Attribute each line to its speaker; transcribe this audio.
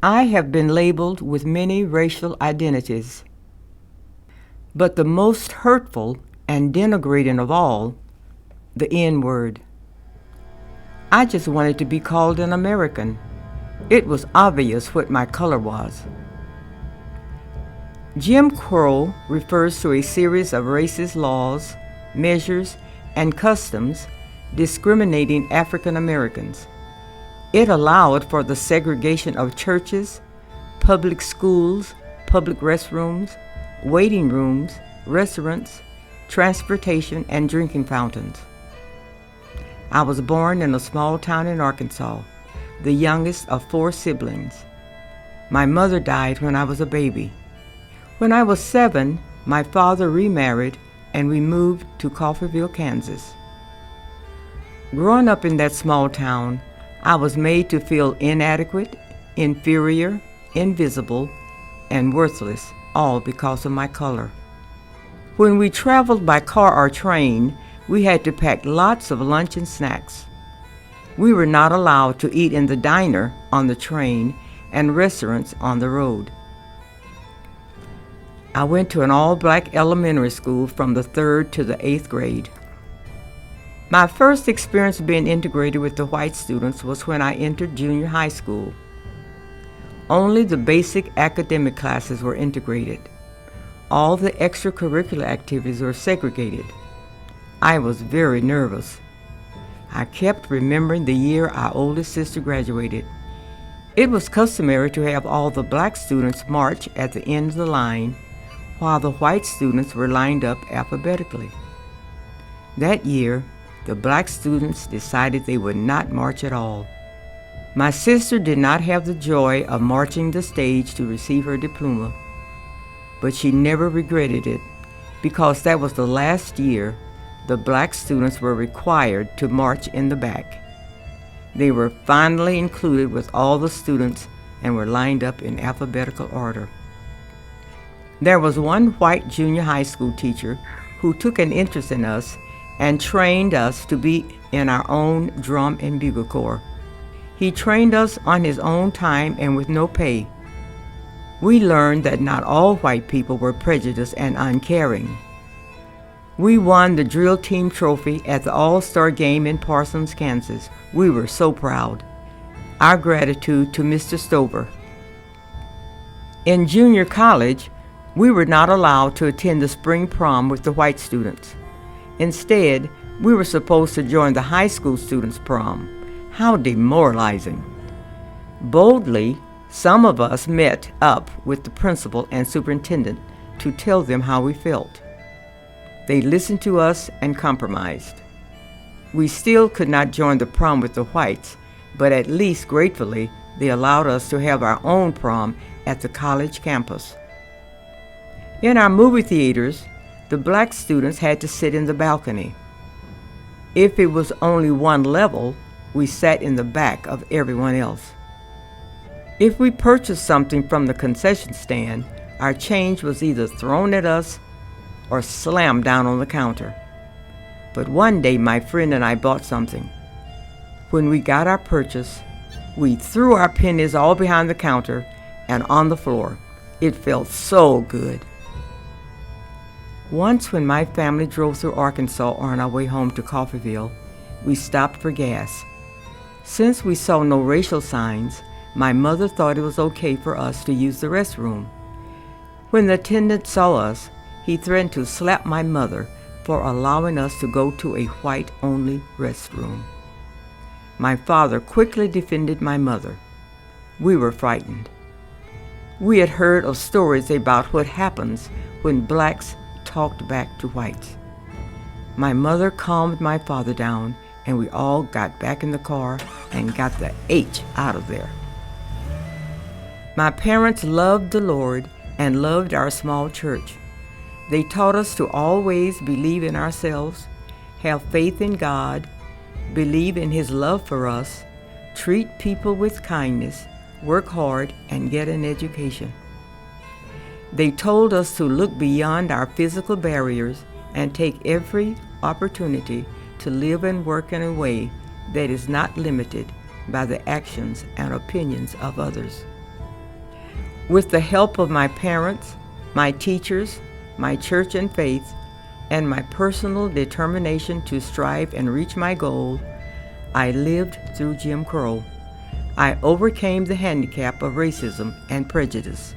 Speaker 1: I have been labeled with many racial identities, but the most hurtful and denigrating of all, the N-word. I just wanted to be called an American. It was obvious what my color was. Jim Crow refers to a series of racist laws, measures, and customs discriminating African Americans. It allowed for the segregation of churches, public schools, public restrooms, waiting rooms, restaurants, transportation, and drinking fountains. I was born in a small town in Arkansas, the youngest of 4 siblings. My mother died when I was a baby. When I was 7, my father remarried and we moved to Coffeyville, Kansas. Growing up in that small town, I was made to feel inadequate, inferior, invisible, and worthless, all because of my color. When we traveled by car or train, we had to pack lots of lunch and snacks. We were not allowed to eat in the diner on the train and restaurants on the road. I went to an all-black elementary school from the 3rd to the 8th grade. My first experience being integrated with the white students was when I entered junior high school. Only the basic academic classes were integrated. All the extracurricular activities were segregated. I was very nervous. I kept remembering the year our oldest sister graduated. It was customary to have all the black students march at the end of the line, while the white students were lined up alphabetically. That year, the black students decided they would not march at all. My sister did not have the joy of marching the stage to receive her diploma, but she never regretted it because that was the last year the black students were required to march in the back. They were finally included with all the students and were lined up in alphabetical order. There was one white junior high school teacher who took an interest in us and trained us to be in our own drum and bugle corps. He trained us on his own time and with no pay. We learned that not all white people were prejudiced and uncaring. We won the drill team trophy at the All-Star game in Parsons, Kansas. We were so proud. Our gratitude to Mr. Stover. In junior college, we were not allowed to attend the spring prom with the white students. Instead, we were supposed to join the high school students' prom. How demoralizing. Boldly, some of us met up with the principal and superintendent to tell them how we felt. They listened to us and compromised. We still could not join the prom with the whites, but at least gratefully, they allowed us to have our own prom at the college campus. In our movie theaters, the black students had to sit in the balcony. If it was only one level, we sat in the back of everyone else. If we purchased something from the concession stand, our change was either thrown at us or slammed down on the counter. But one day my friend and I bought something. When we got our purchase, we threw our pennies all behind the counter and on the floor. It felt so good. Once when my family drove through Arkansas on our way home to Coffeyville, we stopped for gas. Since we saw no racial signs, my mother thought it was okay for us to use the restroom. When the attendant saw us, he threatened to slap my mother for allowing us to go to a white-only restroom. My father quickly defended my mother. We were frightened. We had heard of stories about what happens when blacks talked back to whites. My mother calmed my father down, and we all got back in the car and got the H out of there. My parents loved the Lord and loved our small church. They taught us to always believe in ourselves, have faith in God, believe in His love for us, treat people with kindness, work hard, and get an education. They told us to look beyond our physical barriers and take every opportunity to live and work in a way that is not limited by the actions and opinions of others. With the help of my parents, my teachers, my church and faith, and my personal determination to strive and reach my goal, I lived through Jim Crow. I overcame the handicap of racism and prejudice.